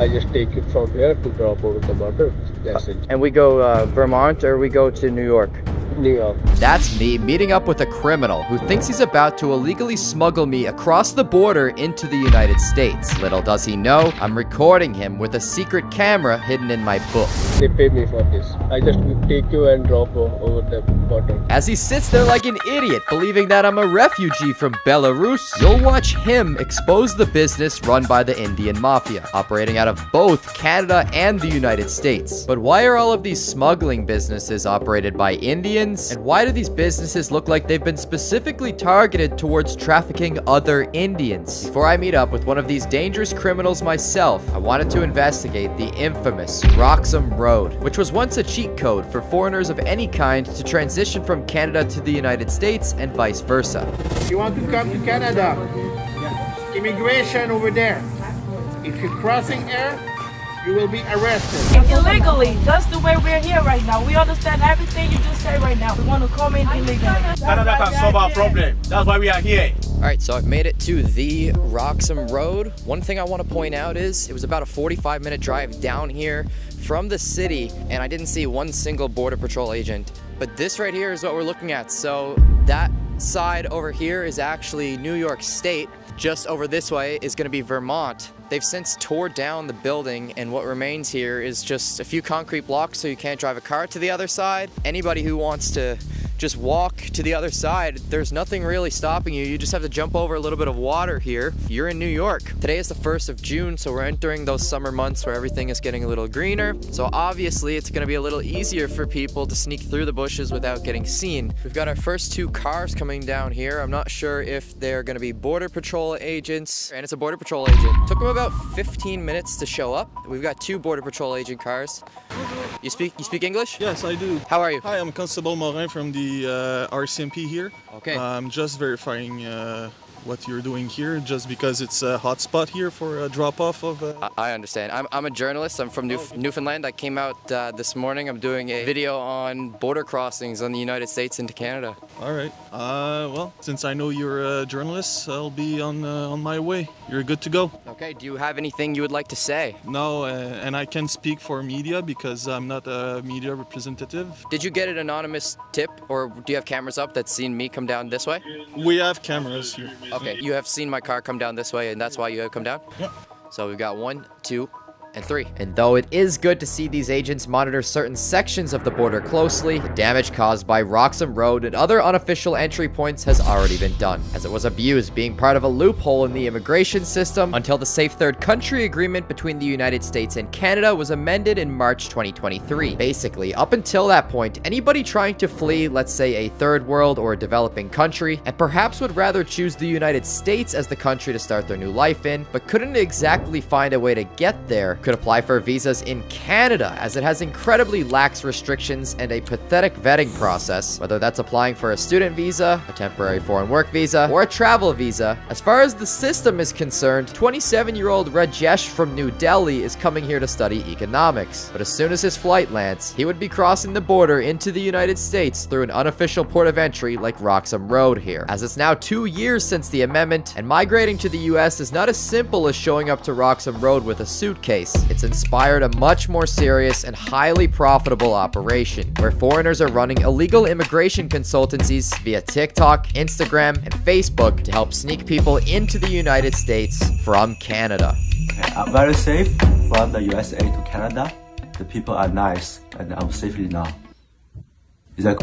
I just take it from here to drop over the border. That's it. And we go Vermont or we go to New York? New York. That's me meeting up with a criminal who thinks he's about to illegally smuggle me across the border into the United States. Little does he know, I'm recording him with a secret camera hidden in my book. They pay me for this. I just take you and drop over the border. As he sits there like an idiot, believing that I'm a refugee from Belarus, you'll watch him expose the business run by the Indian Mafia, operating out of both Canada and the United States. But why are all of these smuggling businesses operated by Indians? And why do these businesses look like they've been specifically targeted towards trafficking other Indians? Before I meet up with one of these dangerous criminals myself, I wanted to investigate the infamous Roxham Road, which was once a cheat code for foreigners of any kind to transition from Canada to the United States and vice versa. You want to come to Canada? Immigration over there. If you're crossing air, you will be arrested. Illegally. That's the way we're here right now. We understand everything you just said right now. We want to come in illegally. Canada can solve our problem. That's why we are here. Alright, so I've made it to the Roxham Road. One thing I want to point out is it was about a 45-minute drive down here from the city, and I didn't see one single Border Patrol agent. But this right here is what we're looking at. So that side over here is actually New York State. Just over this way is going to be Vermont. They've since tore down the building, and what remains here is just a few concrete blocks so you can't drive a car to the other side. Anybody who wants to just walk to the other side, there's nothing really stopping you. You just have to jump over a little bit of water here. You're in New York. Today is the 1st of June, so we're entering those summer months where everything is getting a little greener. So obviously it's going to be a little easier for people to sneak through the bushes without getting seen. We've got our first 2 cars coming down here. I'm not sure if they're going to be Border Patrol agents, and it's a Border Patrol agent. Took them about 15 minutes to show up. We've got 2 Border Patrol agent cars. You speak English? Yes, I do. How are you? Hi, I'm Constable Morin from the RCMP here. Okay. I'm just verifying what you're doing here, just because it's a hot spot here for a drop-off of... I understand. I'm a journalist. I'm from Newfoundland. I came out this morning. I'm doing a video on border crossings on the United States into Canada. All right. Well, since I know you're a journalist, I'll be on my way. You're good to go. Okay. Do you have anything you would like to say? No, and I can speak for media because I'm not a media representative. Did you get an anonymous tip, or do you have cameras up that's seen me come down this way? We have cameras here. Okay, you have seen my car come down this way, and that's why you have come down? Yeah. So we've got 1, 2, and 3. And though it is good to see these agents monitor certain sections of the border closely, the damage caused by Roxham Road and other unofficial entry points has already been done, as it was abused, being part of a loophole in the immigration system until the Safe Third Country Agreement between the United States and Canada was amended in March 2023. Basically, up until that point, anybody trying to flee, let's say, a third world or a developing country, and perhaps would rather choose the United States as the country to start their new life in, but couldn't exactly find a way to get there, could apply for visas in Canada, as it has incredibly lax restrictions and a pathetic vetting process, whether that's applying for a student visa, a temporary foreign work visa, or a travel visa. As far as the system is concerned, 27-year-old Rajesh from New Delhi is coming here to study economics, but as soon as his flight lands, he would be crossing the border into the United States through an unofficial port of entry like Roxham Road here, as it's now 2 years since the amendment, and migrating to the US is not as simple as showing up to Roxham Road with a suitcase. It's inspired a much more serious and highly profitable operation, where foreigners are running illegal immigration consultancies via TikTok, Instagram, and Facebook to help sneak people into the United States from Canada. Okay, very safe from the USA to Canada. The people are nice, and I'm safely now.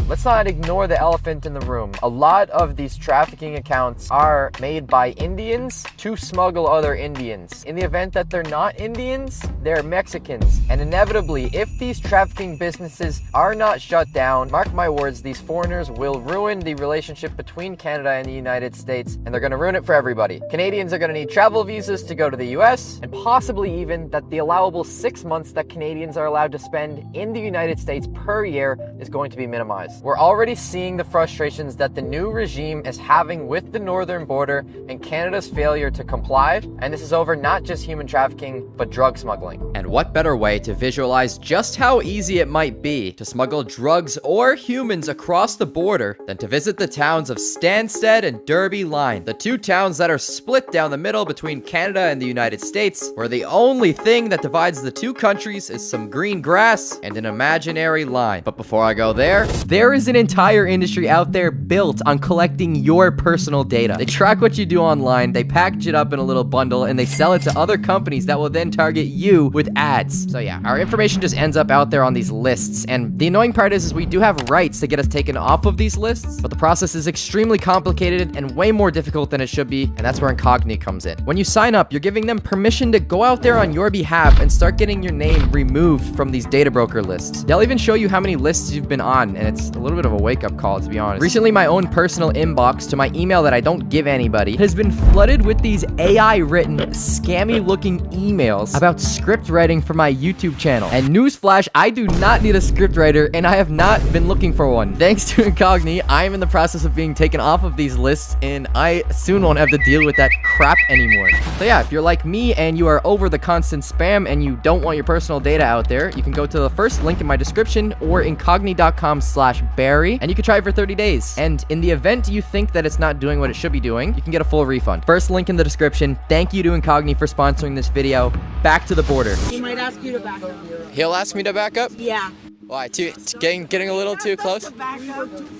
Let's not ignore the elephant in the room. A lot of these trafficking accounts are made by Indians to smuggle other Indians. In the event that they're not Indians, they're Mexicans. And inevitably, if these trafficking businesses are not shut down, mark my words, these foreigners will ruin the relationship between Canada and the United States, and they're going to ruin it for everybody. Canadians are going to need travel visas to go to the US, and possibly even that the allowable 6 months that Canadians are allowed to spend in the United States per year is going to be minimal. minimized. We're already seeing the frustrations that the new regime is having with the northern border and Canada's failure to comply, and this is over not just human trafficking, but drug smuggling. And what better way to visualize just how easy it might be to smuggle drugs or humans across the border than to visit the towns of Stansted and Derby Line, the two towns that are split down the middle between Canada and the United States, where the only thing that divides the two countries is some green grass and an imaginary line. But before I go there is an entire industry out there built on collecting your personal data. They track what you do online, they package it up in a little bundle, and they sell it to other companies that will then target you with ads. So yeah, our information just ends up out there on these lists, and the annoying part is we do have rights to get us taken off of these lists, but the process is extremely complicated and way more difficult than it should be, and that's where Incogni comes in. When you sign up, you're giving them permission to go out there on your behalf and start getting your name removed from these data broker lists. They'll even show you how many lists you've been on, and it's a little bit of a wake-up call, to be honest. Recently, my own personal inbox to my email that I don't give anybody has been flooded with these AI-written, scammy-looking emails about script writing for my YouTube channel. And newsflash, I do not need a script writer, and I have not been looking for one. Thanks to Incogni, I am in the process of being taken off of these lists, and I soon won't have to deal with that crap anymore. So yeah, if you're like me and you are over the constant spam and you don't want your personal data out there, you can go to the first link in my description or incogni.com/Barry, and you can try it for 30 days. And in the event you think that it's not doing what it should be doing, you can get a full refund. First link in the description. Thank you to Incogni for sponsoring this video. Back to the border. He might ask you to back up. He'll ask me to back up? Yeah. Why? Getting a little too close?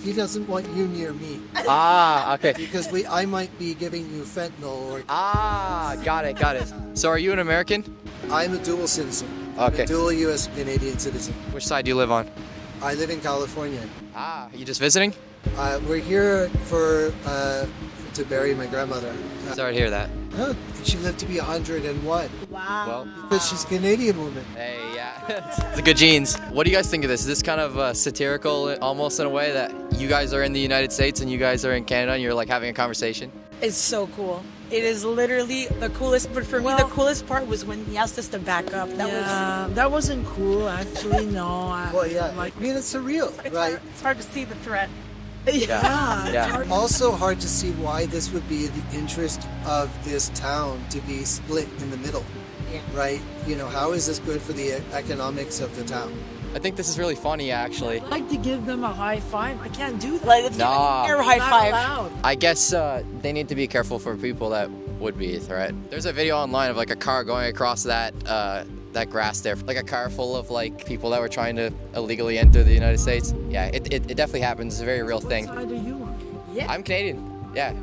He doesn't want you near me. Ah, okay. Because I might be giving you fentanyl or... Ah, got it. So are you an American? I'm a dual citizen. Okay. I'm a dual U.S. Canadian citizen. Which side do you live on? I live in California. Ah, you just visiting? We're here for to bury my grandmother. Sorry to hear that. Oh, she lived to be 101. Wow. Well, Because she's a Canadian woman. hey, yeah. It's a good genes. What do you guys think of this? Is this kind of satirical almost in a way that you guys are in the United States and you guys are in Canada and you're like having a conversation? It's so cool. It is literally the coolest, but for me the coolest part was when he asked us to back up. That wasn't cool, actually, no. Well, yeah. I mean, it's surreal, right? It's hard to see the threat. Yeah. Also hard to see why this would be the interest of this town to be split in the middle, right? You know, how is this good for the economics of the town? I think this is really funny, actually. I'd like to give them a high five. I can't do that. Like, let's give Nah. an air high five. Allowed. I guess they need to be careful for people that would be a threat. There's a video online of like a car going across that grass there, like a car full of like people that were trying to illegally enter the United States. Yeah, it definitely happens. It's a very real thing. What side are you on? Yeah. I'm Canadian. Yeah.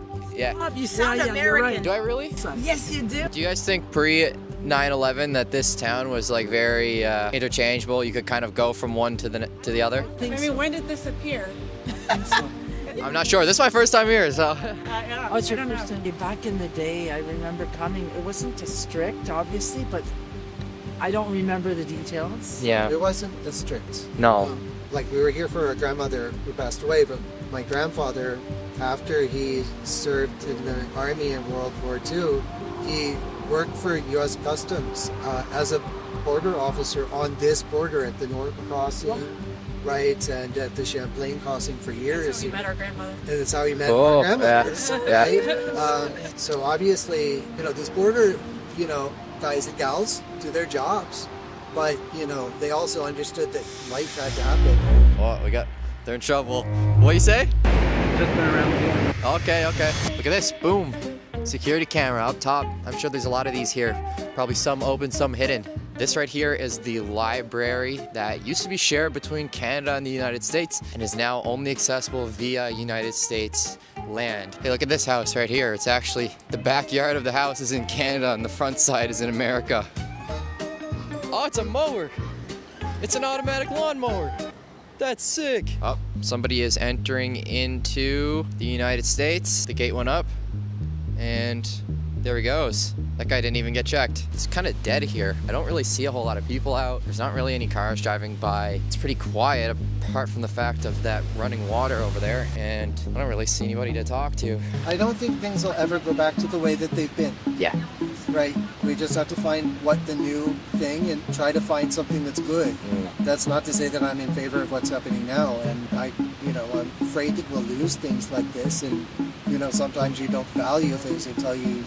You sound you're American. right. Do I really? Yes, you do. Do you guys think pre 9/11 that this town was like very interchangeable? You could kind of go from one to the other. I mean, when did this appear? I'm not sure. This is my first time here, so. Oh, it's your first time. Back in the day, I remember coming. It wasn't as strict, obviously, but I don't remember the details. Yeah. It wasn't as strict. No. Like, we were here for a grandmother who passed away, but my grandfather, after he served in the army in World War II, he worked for U.S. Customs as a border officer on this border at the North Crossing, right, and at the Champlain Crossing for years. That's how we met our grandmother. And that's how he met our grandmother, yeah. right? So obviously, you know, this border, you know, guys and gals do their jobs, but, you know, they also understood that life had to happen. Oh, they're in trouble. What do you say? Just around the corner. Okay. Look at this, boom. Security camera up top. I'm sure there's a lot of these here. Probably some open, some hidden. This right here is the library that used to be shared between Canada and the United States and is now only accessible via United States land. Hey, look at this house right here. It's actually, the backyard of the house is in Canada and the front side is in America. Oh, it's a mower. It's an automatic lawnmower. That's sick. Oh, somebody is entering into the United States. The gate went up and there he goes. That guy didn't even get checked. It's kind of dead here. I don't really see a whole lot of people out. There's not really any cars driving by. It's pretty quiet apart from the fact of that running water over there, and I don't really see anybody to talk to. I don't think things will ever go back to the way that they've been. Yeah. right? We just have to find what the new thing and try to find something that's good. That's not to say that I'm in favor of what's happening now, and I'm afraid that we'll lose things like this, and sometimes you don't value things until you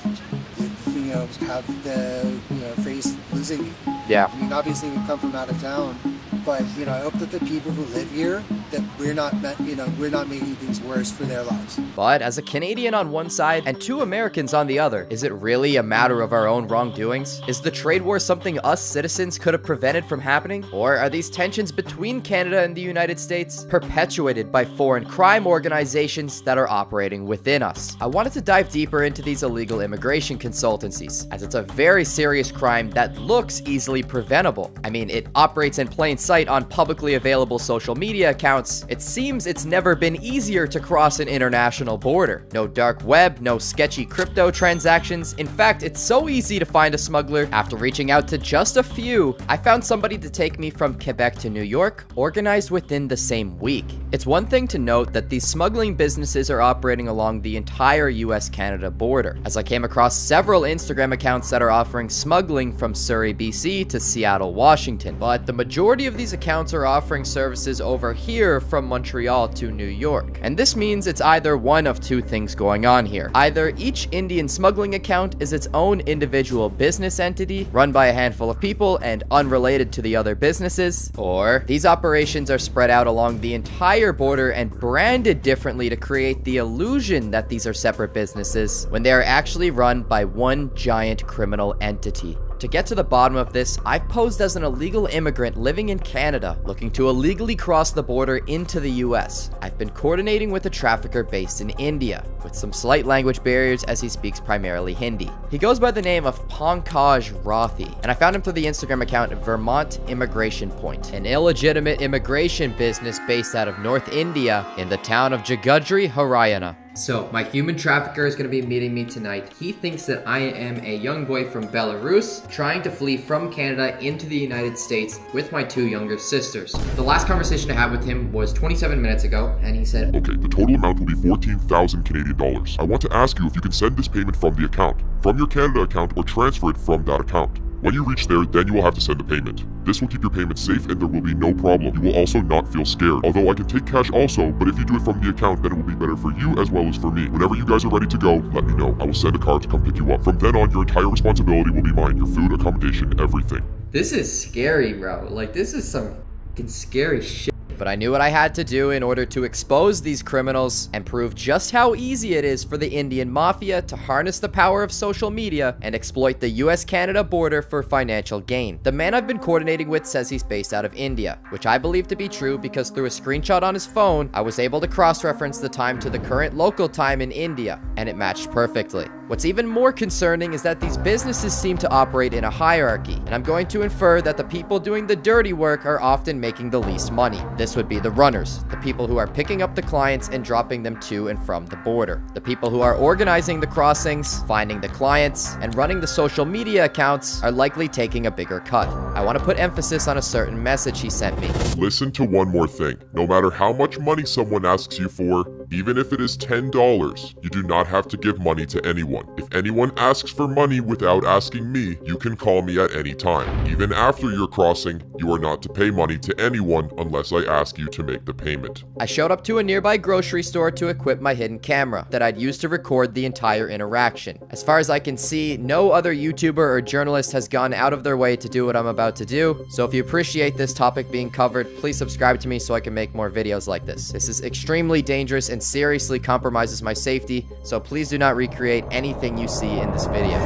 have the face losing you. Yeah. I mean, obviously we come from out of town, but I hope that the people who live here, that we're not making things worse for their lives. But as a Canadian on one side and 2 Americans on the other, is it really a matter of our own wrongdoings? Is the trade war something us citizens could have prevented from happening? Or are these tensions between Canada and the United States perpetuated by foreign crime organizations that are operating within us? I wanted to dive deeper into these illegal immigration consultancies, as it's a very serious crime that looks easily preventable. I mean, it operates in plain sight on publicly available social media accounts. It seems it's never been easier to cross an international border. No dark web, no sketchy crypto transactions. In fact, it's so easy to find a smuggler. After reaching out to just a few, I found somebody to take me from Quebec to New York, organized within the same week. It's one thing to note that these smuggling businesses are operating along the entire US-Canada border, as I came across several Instagram accounts that are offering smuggling from Surrey, BC to Seattle, Washington. But the majority of these accounts are offering services over here from Montreal to New York. And this means it's either one of 2 things going on here. Either each Indian smuggling account is its own individual business entity, run by a handful of people and unrelated to the other businesses, or these operations are spread out along the entire border and branded differently to create the illusion that these are separate businesses, when they are actually run by one giant criminal entity. To get to the bottom of this, I've posed as an illegal immigrant living in Canada, looking to illegally cross the border into the US. I've been coordinating with a trafficker based in India, with some slight language barriers as he speaks primarily Hindi. He goes by the name of Pankaj Rathi, and I found him through the Instagram account Vermont Immigration Point, an illegitimate immigration business based out of North India in the town of Jagadri, Haryana. So, my human trafficker is going to be meeting me tonight. He thinks that I am a young boy from Belarus trying to flee from Canada into the United States with my 2 younger sisters. The last conversation I had with him was 27 minutes ago, and he said, "Okay, the total amount will be 14,000 Canadian dollars. I want to ask you if you can send this payment from the account, from your Canada account, or transfer it from that account. When you reach there, then you will have to send the payment. This will keep your payment safe and there will be no problem. You will also not feel scared. Although I can take cash also, but if you do it from the account, then it will be better for you as well as for me. Whenever you guys are ready to go, let me know. I will send a car to come pick you up. From then on, your entire responsibility will be mine. Your food, accommodation, everything." This is scary, bro. Like, this is some fucking scary shit. But I knew what I had to do in order to expose these criminals and prove just how easy it is for the Indian mafia to harness the power of social media and exploit the US-Canada border for financial gain. The man I've been coordinating with says he's based out of India, which I believe to be true because through a screenshot on his phone, I was able to cross-reference the time to the current local time in India, and it matched perfectly. What's even more concerning is that these businesses seem to operate in a hierarchy, and I'm going to infer that the people doing the dirty work are often making the least money. This would be the runners, the people who are picking up the clients and dropping them to and from the border. The people who are organizing the crossings, finding the clients, and running the social media accounts are likely taking a bigger cut. I want to put emphasis on a certain message he sent me. Listen to one more thing. No matter how much money someone asks you for, even if it is $10, you do not have to give money to anyone. If anyone asks for money without asking me, you can call me at any time. Even after your crossing, you are not to pay money to anyone unless I ask you to make the payment. I showed up to a nearby grocery store to equip my hidden camera that I'd use to record the entire interaction. As far as I can see, no other YouTuber or journalist has gone out of their way to do what I'm about to do, so if you appreciate this topic being covered, please subscribe to me so I can make more videos like this. This is extremely dangerous and seriously compromises my safety, so please do not recreate anything you see in this video.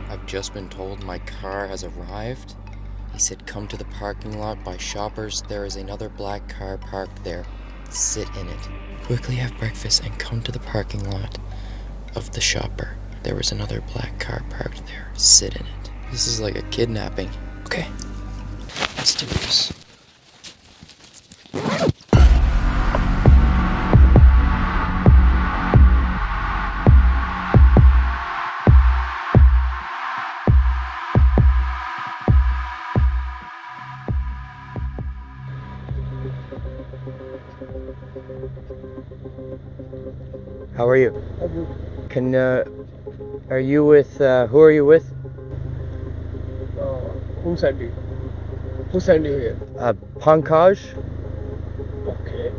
I've just been told my car has arrived. He said come to the parking lot by Shoppers. There is another black car parked there. Sit in it. Quickly have breakfast and come to the parking lot of the Shopper. There was another black car parked there. Sit in it. This is like a kidnapping. Okay, let's do this. How are you? Can are you with who are you with? Who sent you? Who sent you here? Pankaj? Okay.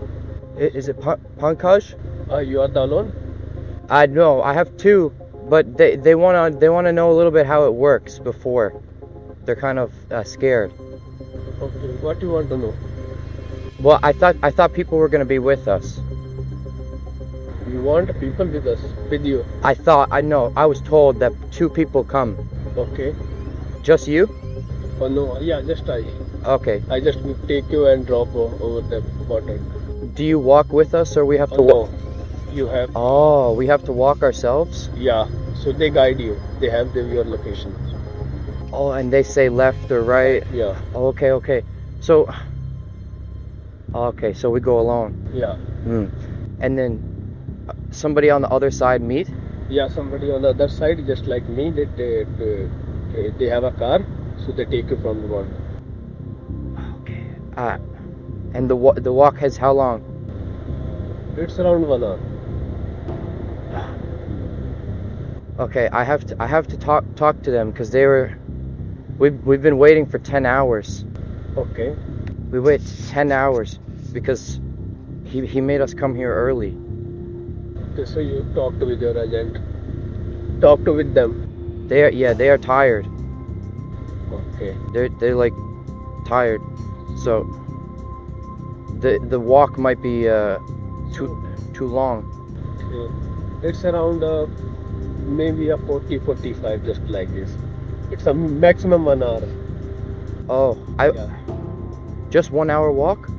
Is it Pankaj? You are the alone? I know. I have two, but they wanna know a little bit how it works before. They're kind of scared. Okay. What do you want to know? Well, I thought people were gonna be with us. You want people with us, with you? I know. I was told that two people come. Okay. Just you? Oh no. Yeah, just I. Okay. I just will take you and drop over the border. Do you walk with us, or we have to walk? No. You have. Oh, we have to walk ourselves? Yeah. So they guide you. They have your location. Oh, and they say left or right? Yeah. Okay, okay. So, okay, so we go alone. Yeah. And then somebody on the other side meet? Yeah, somebody on the other side, just like me, they have a car, so they take you from the border. Okay. And the walk has how long? It's around 1 hour. Okay, I have to talk to them because we've been waiting for 10 hours. Okay. We wait 10 hours because he made us come here early. Okay, so you talked with your agent. Talked with them. They are tired. Okay. They're like tired. So the walk might be too long. Okay. It's around maybe a 40-45, just like this. It's a maximum 1 hour. Oh, just 1 hour walk?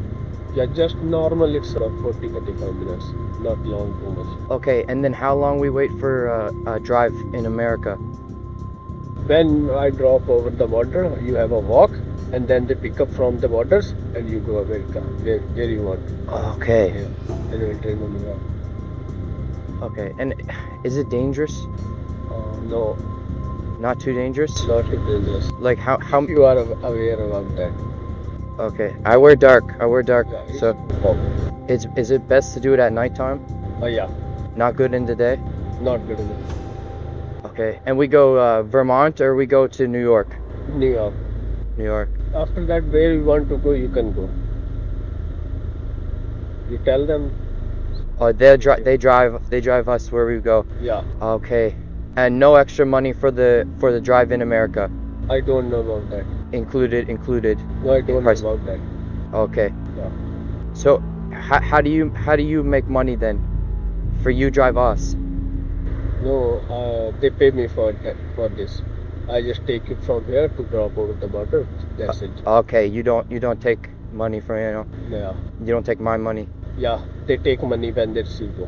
Yeah, just normal. It's around 40-45 minutes. Not long too much. Okay, and then how long we wait for a drive in America? When I drop over the border, you have a walk, and then they pick up from the borders, and you go America, where you want. Okay. Yeah. And you enter in America. Okay, and is it dangerous? No. Not too dangerous? Not too dangerous. Like how you are aware about that? Okay, I wear dark. Yeah, so is it best to do it at nighttime? Oh yeah. Not good in the day? Not good enough. Okay, and we go Vermont or we go to New York? New York. New York. After that, where you want to go, you can go. You tell them. Oh, they drive us where we go. Yeah. Okay, and no extra money for the drive in America. I don't know about that. Included. No, I don't know about that. Okay. Yeah. So how do you make money then? For you drive us? No, they pay me for this. I just take it from here to drop over the border. That's it. Okay, you don't take money from Yeah. You don't take my money. Yeah, they take money when they see you.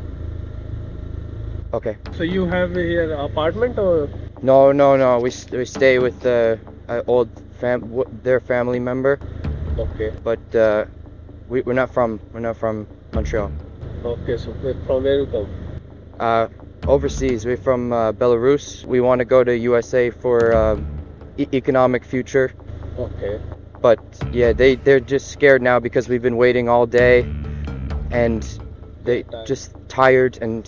Okay. So you have here apartment or? No. We stay with their family member. Okay. But we're not from Montreal. Okay, so from where you come? Overseas. We're from Belarus. We want to go to USA for economic future. Okay. But yeah, they're just scared now because we've been waiting all day, and they just tired and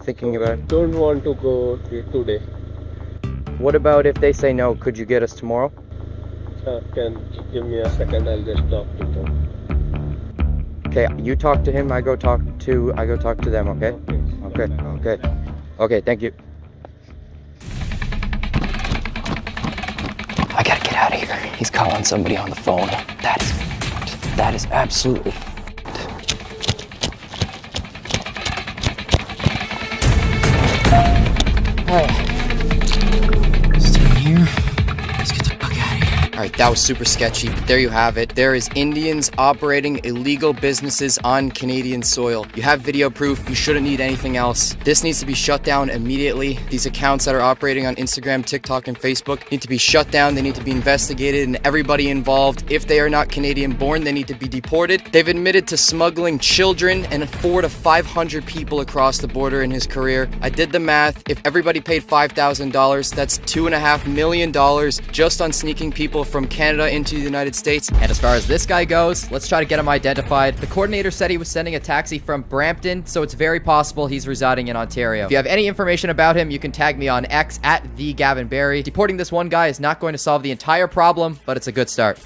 thinking about it. Don't want to go today. What about if they say no? Could you get us tomorrow? Can give me a second. I'll just talk to them. Okay, you talk to him. I go talk to them. Okay. Okay. Thank you. I gotta get out of here. He's calling somebody on the phone. That is absolutely Stay here. Let's get the fuck out of here. Alright, that was super sketchy, but there you have it. There is Indians operating illegal businesses on Canadian soil. You have video proof, you shouldn't need anything else. This needs to be shut down immediately. These accounts that are operating on Instagram, TikTok, and Facebook need to be shut down. They need to be investigated, and everybody involved, if they are not Canadian born, they need to be deported. They've admitted to smuggling children and 400 to 500 people across the border in his career. I did the math. If everybody paid $5,000, that's $2.5 million just on sneaking people from Canada into the United States. And as far as this guy goes, let's try to get him identified. The coordinator said he was sending a taxi from Brampton, so it's very possible he's residing in Ontario. If you have any information about him, you can tag me on X at @TheGavinBerry. Deporting this one guy is not going to solve the entire problem, but it's a good start.